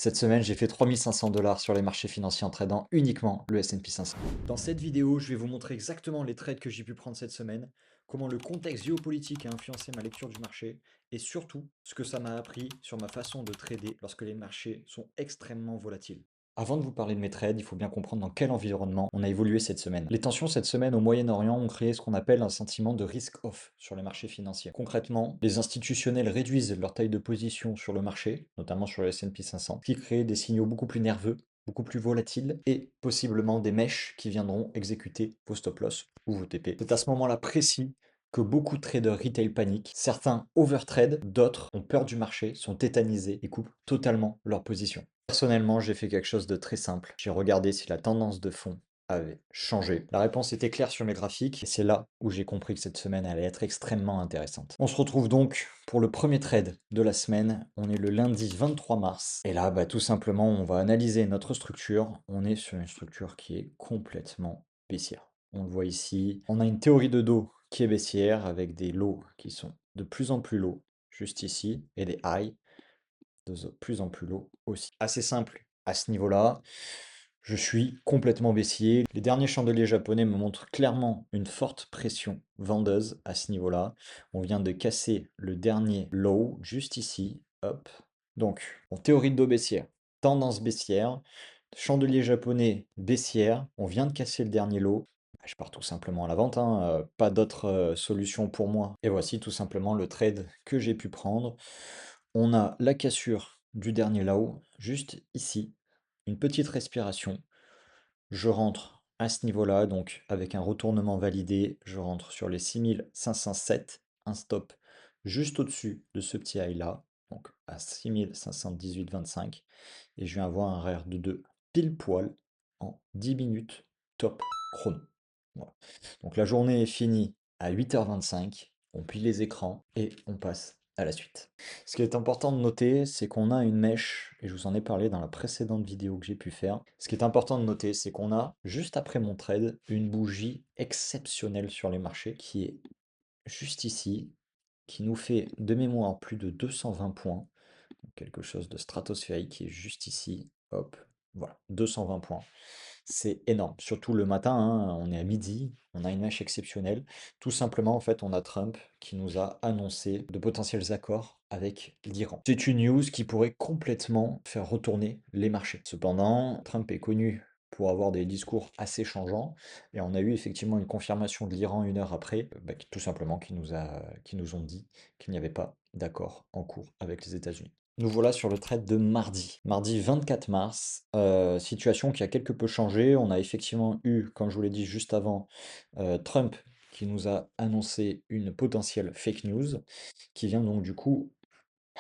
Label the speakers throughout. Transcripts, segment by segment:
Speaker 1: Cette semaine, j'ai fait 3 500 $ sur les marchés financiers en tradant uniquement le S&P 500. Dans cette vidéo, je vais vous montrer exactement les trades que j'ai pu prendre cette semaine, comment le contexte géopolitique a influencé ma lecture du marché, et surtout, ce que ça m'a appris sur ma façon de trader lorsque les marchés sont extrêmement volatiles. Avant de vous parler de mes trades, il faut bien comprendre dans quel environnement on a évolué cette semaine. Les tensions cette semaine au Moyen-Orient ont créé ce qu'on appelle un sentiment de risk-off sur les marchés financiers. Concrètement, les institutionnels réduisent leur taille de position sur le marché, notamment sur le S&P 500, ce qui crée des signaux beaucoup plus nerveux, beaucoup plus volatiles et possiblement des mèches qui viendront exécuter vos stop-loss ou vos TP. C'est à ce moment-là précis que beaucoup de traders retail paniquent. Certains overtrade, d'autres ont peur du marché, sont tétanisés et coupent totalement leur position. Personnellement, j'ai fait quelque chose de très simple. J'ai regardé si la tendance de fond avait changé. La réponse était claire sur mes graphiques et c'est là où j'ai compris que cette semaine allait être extrêmement intéressante. On se retrouve donc pour le premier trade de la semaine. On est le lundi 23 mars et là, tout simplement, on va analyser notre structure. On est sur une structure qui est complètement baissière. On le voit ici. On a une théorie de dos qui est baissière avec des lows qui sont de plus en plus low juste ici et des highs de plus en plus low aussi. Assez simple à ce niveau-là. Je suis complètement baissier. Les derniers chandeliers japonais me montrent clairement une forte pression vendeuse à ce niveau-là. On vient de casser le dernier low juste ici. Hop. Donc, en théorie de dos baissière, tendance baissière, chandelier japonais baissière. On vient de casser le dernier low. Je pars tout simplement à la vente, hein, pas d'autre solution pour moi. Et voici tout simplement le trade que j'ai pu prendre. On a la cassure du dernier low, juste ici, une petite respiration. Je rentre à ce niveau-là, donc avec un retournement validé, je rentre sur les 6507, un stop juste au-dessus de ce petit high-là, donc à 6518,25, et je viens avoir un RR de 2 pile poil en 10 minutes top chrono. Voilà. Donc la journée est finie à 8h25, on plie les écrans et on passe à la suite. Ce qui est important de noter, c'est qu'on a une mèche, et je vous en ai parlé dans la précédente vidéo que j'ai pu faire. Ce qui est important de noter, c'est qu'on a, juste après mon trade, une bougie exceptionnelle sur les marchés qui est juste ici, qui nous fait de mémoire plus de 220 points, donc quelque chose de stratosphérique qui est juste ici, hop, voilà, 220 points. C'est énorme, surtout le matin, hein, on est à midi, on a une mèche exceptionnelle. Tout simplement, en fait, on a Trump qui nous a annoncé de potentiels accords avec l'Iran. C'est une news qui pourrait complètement faire retourner les marchés. Cependant, Trump est connu pour avoir des discours assez changeants, et on a eu effectivement une confirmation de l'Iran une heure après, tout simplement qui nous ont dit qu'il n'y avait pas d'accord en cours avec les États-Unis. Nous voilà sur le trade de mardi. Mardi 24 mars, situation qui a quelque peu changé. On a effectivement eu, comme je vous l'ai dit juste avant, Trump qui nous a annoncé une potentielle fake news, qui vient donc du coup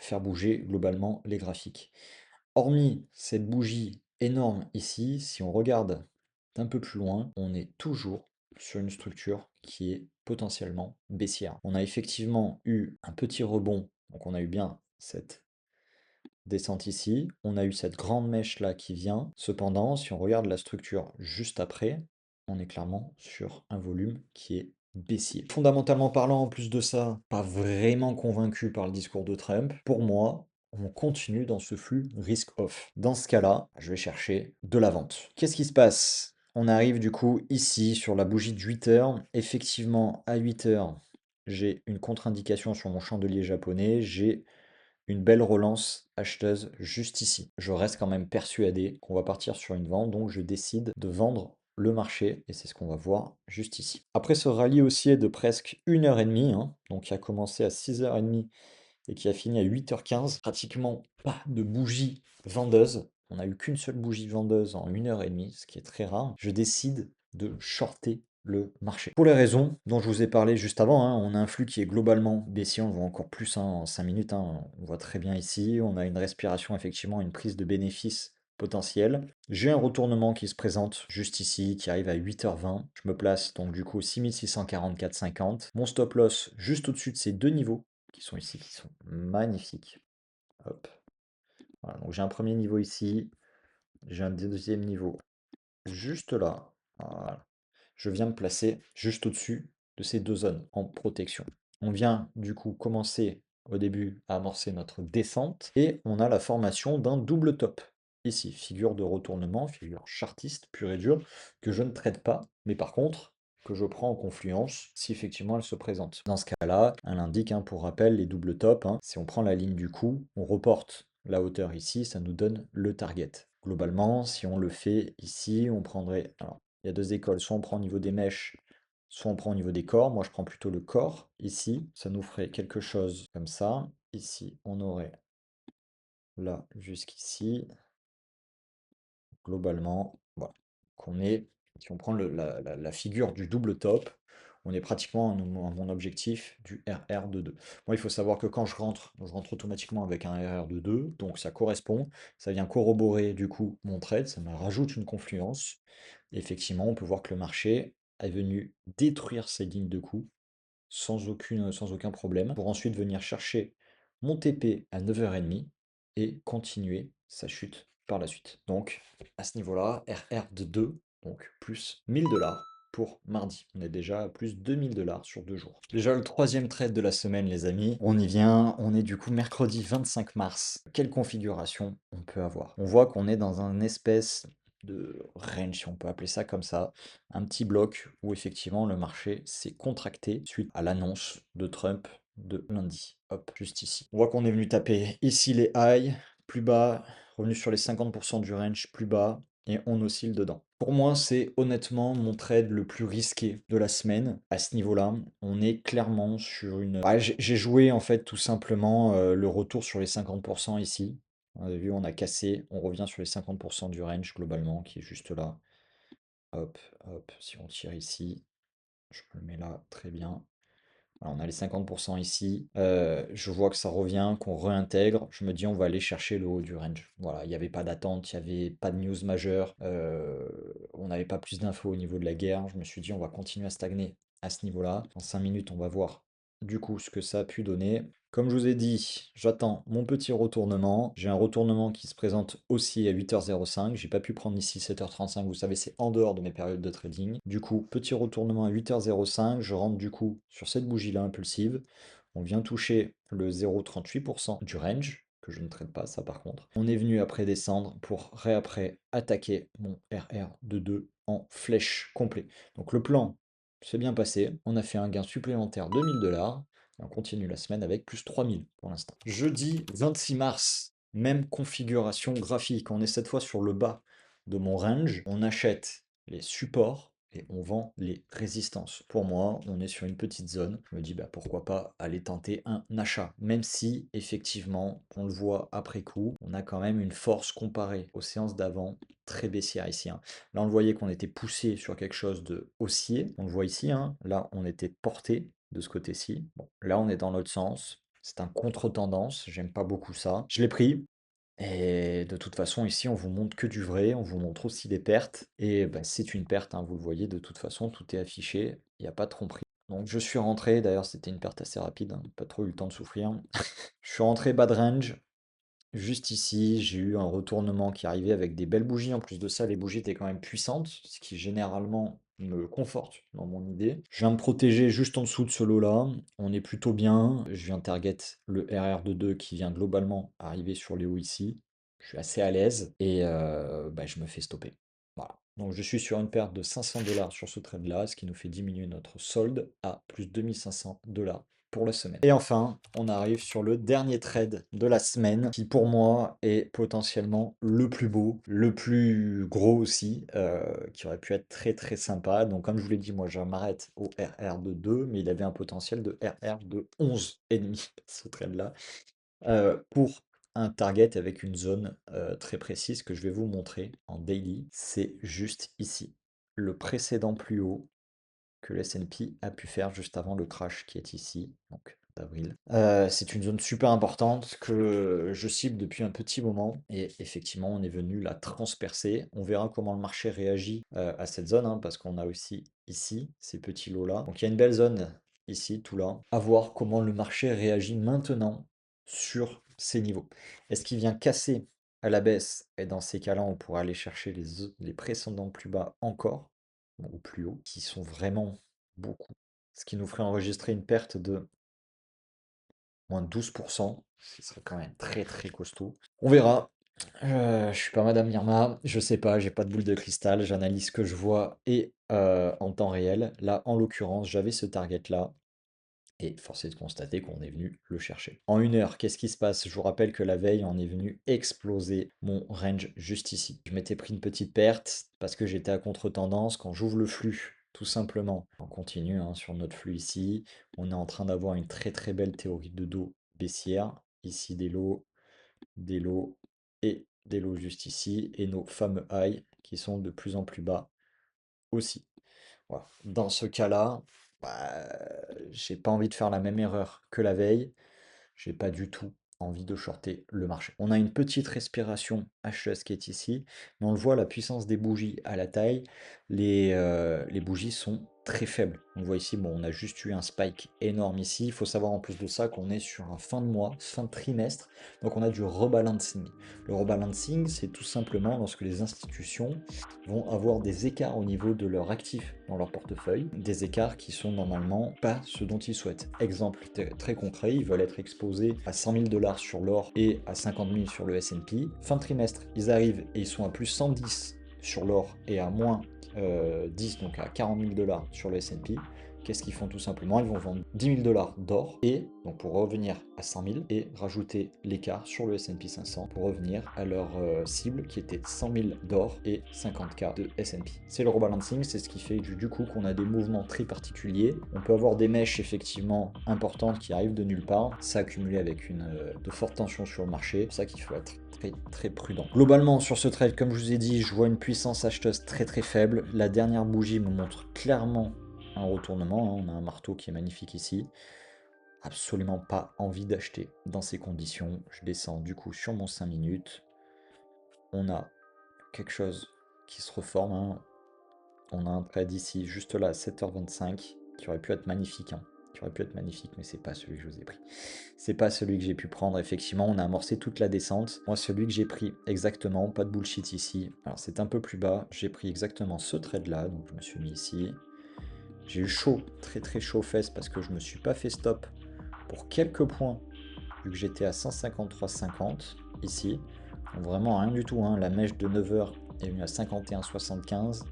Speaker 1: faire bouger globalement les graphiques. Hormis cette bougie énorme ici, si on regarde d'un peu plus loin, on est toujours sur une structure qui est potentiellement baissière. On a effectivement eu un petit rebond, donc on a eu bien cette descente ici, on a eu cette grande mèche là qui vient. Cependant, si on regarde la structure juste après, on est clairement sur un volume qui est baissier. Fondamentalement parlant, en plus de ça, pas vraiment convaincu par le discours de Trump. Pour moi, on continue dans ce flux risk-off. Dans ce cas-là, je vais chercher de la vente. Qu'est-ce qui se passe? On arrive du coup ici sur la bougie de 8 heures. Effectivement, à 8 heures, j'ai une contre-indication sur mon chandelier japonais. J'ai une belle relance acheteuse juste ici. Je reste quand même persuadé qu'on va partir sur une vente, donc je décide de vendre le marché, et c'est ce qu'on va voir juste ici. Après ce rallye haussier de presque 1h30, hein, donc qui a commencé à 6h30 et qui a fini à 8h15, pratiquement pas de bougie vendeuse. On n'a eu qu'une seule bougie vendeuse en 1h30, ce qui est très rare. Je décide de shorter le marché. Pour les raisons dont je vous ai parlé juste avant, hein, on a un flux qui est globalement baissier, on le voit encore plus hein, en 5 minutes, hein, on voit très bien ici, on a une respiration, effectivement, une prise de bénéfice potentiel. J'ai un retournement qui se présente juste ici, qui arrive à 8h20. Je me place donc du coup 6644,50. Mon stop loss juste au-dessus de ces deux niveaux qui sont ici, qui sont magnifiques. Hop. Voilà, donc j'ai un premier niveau ici, j'ai un deuxième niveau juste là. Voilà. Je viens me placer juste au-dessus de ces deux zones en protection. On vient du coup commencer au début à amorcer notre descente et on a la formation d'un double top. Ici, figure de retournement, figure chartiste pure et dure, que je ne traite pas, mais par contre, que je prends en confluence si effectivement elle se présente. Dans ce cas-là, elle indique, hein, pour rappel, les doubles tops, hein, si on prend la ligne du coup, on reporte la hauteur ici, ça nous donne le target. Globalement, si on le fait ici, on prendrait... Alors, il y a deux écoles, soit on prend au niveau des mèches, soit on prend au niveau des corps. Moi, je prends plutôt le corps ici. Ça nous ferait quelque chose comme ça. Ici, on aurait là jusqu'ici. Globalement, voilà. Qu'on est, si on prend la figure du double top, on est pratiquement à mon objectif du RR de 2. Moi, il faut savoir que quand je rentre automatiquement avec un RR de 2, donc ça correspond, ça vient corroborer du coup mon trade, ça me rajoute une confluence. Et effectivement, on peut voir que le marché est venu détruire ces lignes de coups sans aucun problème, pour ensuite venir chercher mon TP à 9h30 et continuer sa chute par la suite. Donc, à ce niveau-là, RR de 2, donc plus 1000 $ pour mardi. On est déjà à plus 2000 $ sur 2 jours. Déjà le troisième trade de la semaine, les amis. On y vient, on est du coup mercredi 25 mars. Quelle configuration on peut avoir? On voit qu'on est dans un espèce de range, si on peut appeler ça comme ça, un petit bloc où effectivement le marché s'est contracté suite à l'annonce de Trump de lundi. Hop, juste ici. On voit qu'on est venu taper ici les highs, plus bas, revenu sur les 50% du range, plus bas, et on oscille dedans. Pour moi, c'est honnêtement mon trade le plus risqué de la semaine. À ce niveau-là, on est clairement sur une... Ouais, j'ai joué en fait tout simplement le retour sur les 50% ici. On a vu, on a cassé, on revient sur les 50% du range globalement, qui est juste là. Hop, hop, si on tire ici, je le mets là, très bien. Alors, on a les 50% ici. Je vois que ça revient, qu'on réintègre. Je me dis, on va aller chercher le haut du range. Voilà, il n'y avait pas d'attente, il n'y avait pas de news majeure. On n'avait pas plus d'infos au niveau de la guerre. Je me suis dit, on va continuer à stagner à ce niveau-là. En 5 minutes, on va voir du coup ce que ça a pu donner. Comme je vous ai dit, j'attends mon petit retournement. J'ai un retournement qui se présente aussi à 8h05. J'ai pas pu prendre ici 7h35. Vous savez, c'est en dehors de mes périodes de trading. Du coup, petit retournement à 8h05. Je rentre du coup sur cette bougie-là impulsive. On vient toucher le 0,38% du range, que je ne traite pas, ça par contre. On est venu après descendre pour réaprès attaquer mon RR de 2 en flèche complet. Donc le plan s'est bien passé. On a fait un gain supplémentaire de 1000 $. On continue la semaine avec plus 3000 pour l'instant. Jeudi 26 mars, même configuration graphique. On est cette fois sur le bas de mon range. On achète les supports et on vend les résistances. Pour moi, on est sur une petite zone. Je me dis, bah, pourquoi pas aller tenter un achat. Même si, effectivement, on le voit après coup, on a quand même une force comparée aux séances d'avant très baissière ici, hein. Là, on le voyait qu'on était poussé sur quelque chose de haussier. On le voit ici, hein. Là, on était porté de ce côté-ci. Bon, là, on est dans l'autre sens. C'est un contre-tendance. J'aime pas beaucoup ça. Je l'ai pris. Et de toute façon, ici, on vous montre que du vrai. On vous montre aussi des pertes. Et bah, c'est une perte, hein, vous le voyez. De toute façon, tout est affiché. Il n'y a pas de tromperie. Donc, je suis rentré. D'ailleurs, c'était une perte assez rapide, hein. Pas trop eu le temps de souffrir. Je suis rentré bas de range. Juste ici, j'ai eu un retournement qui arrivait avec des belles bougies. En plus de ça, les bougies étaient quand même puissantes, ce qui généralement me conforte dans mon idée. Je viens me protéger juste en dessous de ce lot-là. On est plutôt bien. Je viens target le RR de 2 qui vient globalement arriver sur les hauts ici. Je suis assez à l'aise et bah, je me fais stopper. Voilà. Donc je suis sur une perte de 500 $ sur ce trade-là, ce qui nous fait diminuer notre solde à plus 2500 $ pour la semaine. Et enfin, on arrive sur le dernier trade de la semaine, qui pour moi est potentiellement le plus beau, le plus gros aussi, qui aurait pu être très très sympa. Donc comme je vous l'ai dit, moi je m'arrête au RR de 2, mais il avait un potentiel de RR de 11,5, ce trade-là, pour un target avec une zone très précise que je vais vous montrer en daily. C'est juste ici. Le précédent plus haut que le S&P a pu faire juste avant le crash qui est ici, donc d'avril. C'est une zone super importante que je cible depuis un petit moment et effectivement on est venu la transpercer. On verra comment le marché réagit à cette zone, hein, parce qu'on a aussi ici ces petits lots-là. Donc il y a une belle zone ici, tout là. À voir comment le marché réagit maintenant sur ces niveaux. Est-ce qu'il vient casser à la baisse? Et dans ces cas-là, on pourra aller chercher les précédents plus bas encore ou plus haut, qui sont vraiment beaucoup. Ce qui nous ferait enregistrer une perte de moins de 12%, ce serait quand même très très costaud. On verra. Je suis pas Madame Irma, je sais pas, j'ai pas de boule de cristal, j'analyse ce que je vois et en temps réel. Là, en l'occurrence, j'avais ce target-là et force est de constater qu'on est venu le chercher. En 1 heure, qu'est-ce qui se passe? Je vous rappelle que la veille, on est venu exploser mon range juste ici. Je m'étais pris une petite perte parce que j'étais à contre-tendance. Quand j'ouvre le flux, tout simplement, on continue hein, sur notre flux ici. On est en train d'avoir une très très belle théorie de dos baissière. Ici des lots et des lots juste ici. Et nos fameux highs qui sont de plus en plus bas aussi. Voilà. Dans ce cas-là, bah, j'ai pas envie de faire la même erreur que la veille. J'ai pas du tout envie de shorter le marché. On a une petite respiration acheteuse qui est ici, mais on le voit, la puissance des bougies à la taille, les bougies sont très faibles. On le voit ici, bon, on a juste eu un spike énorme ici. Il faut savoir en plus de ça qu'on est sur un fin de mois, fin de trimestre, donc on a du rebalancing. Le rebalancing, c'est tout simplement lorsque les institutions vont avoir des écarts au niveau de leurs actifs dans leur portefeuille, des écarts qui sont normalement pas ce dont ils souhaitent. Exemple très concret, ils veulent être exposés à 100 000 $ sur l'or et à 50 000 sur le S&P. Fin de trimestre, ils arrivent et ils sont à plus 110 sur l'or et à moins 10, donc à 40 000 $ sur le S&P. Qu'est-ce qu'ils font tout simplement? Ils vont vendre 10 000 $ d'or et donc pour revenir à 100 000 et rajouter l'écart sur le S&P 500 pour revenir à leur cible qui était 100 000 d'or et 50K de S&P. C'est le rebalancing, c'est ce qui fait du coup qu'on a des mouvements très particuliers. On peut avoir des mèches effectivement importantes qui arrivent de nulle part, ça accumulé avec de fortes tensions sur le marché, c'est pour ça qu'il faut être très prudent. Globalement sur ce trade, comme je vous ai dit, je vois une puissance acheteuse très faible. La dernière bougie me montre clairement un retournement, hein. On a un marteau qui est magnifique ici. Absolument pas envie d'acheter dans ces conditions. Je descends du coup sur mon 5 minutes. On a quelque chose qui se reforme, hein. On a un trade ici, juste là, à 7h25, qui aurait pu être magnifique, hein. Qui aurait pu être magnifique, mais c'est pas celui que je vous ai pris. C'est pas celui que j'ai pu prendre, effectivement. On a amorcé toute la descente. Moi, celui que j'ai pris exactement, pas de bullshit ici. Alors, c'est un peu plus bas. J'ai pris exactement ce trade-là, donc je me suis mis ici. J'ai eu chaud, très chaud aux fesses parce que je me suis pas fait stop pour quelques points, vu que j'étais à 153,50 ici. Donc vraiment rien du tout, hein. La mèche de 9h est venue à 51,75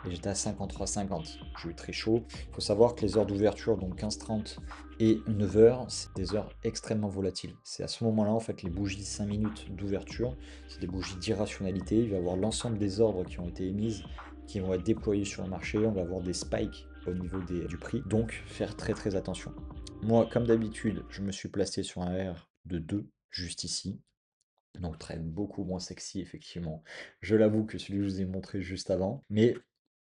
Speaker 1: et j'étais à 53,50. J'ai eu très chaud. Il faut savoir que les heures d'ouverture, donc 15h30 et 9h, c'est des heures extrêmement volatiles. C'est à ce moment-là, en fait, les bougies 5 minutes d'ouverture, c'est des bougies d'irrationalité. Il va y avoir l'ensemble des ordres qui ont été émises, qui vont être déployés sur le marché. On va avoir des spikes au niveau du prix. Donc, faire très attention. Moi, comme d'habitude, je me suis placé sur un R de 2, juste ici. Donc, trade beaucoup moins sexy, effectivement. Je l'avoue que celui que je vous ai montré juste avant. Mais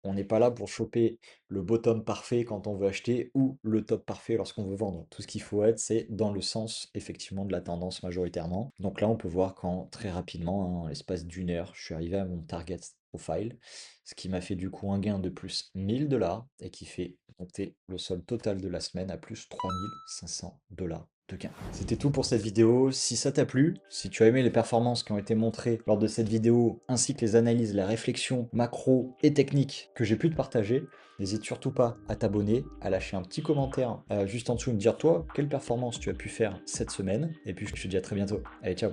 Speaker 1: on n'est pas là pour choper le bottom parfait quand on veut acheter ou le top parfait lorsqu'on veut vendre. Tout ce qu'il faut être, c'est dans le sens, effectivement, de la tendance majoritairement. Donc là, on peut voir quand très rapidement, hein, en l'espace d'une heure, je suis arrivé à mon target profile, ce qui m'a fait du coup un gain de plus 1000 $ et qui fait monter le solde total de la semaine à plus 3500 $ de gain. C'était tout pour cette vidéo. Si ça t'a plu, si tu as aimé les performances qui ont été montrées lors de cette vidéo, ainsi que les analyses, la réflexion macro et technique que j'ai pu te partager, n'hésite surtout pas à t'abonner, à lâcher un petit commentaire juste en dessous et me dire toi, quelle performance tu as pu faire cette semaine. Et puis je te dis à très bientôt. Allez, ciao!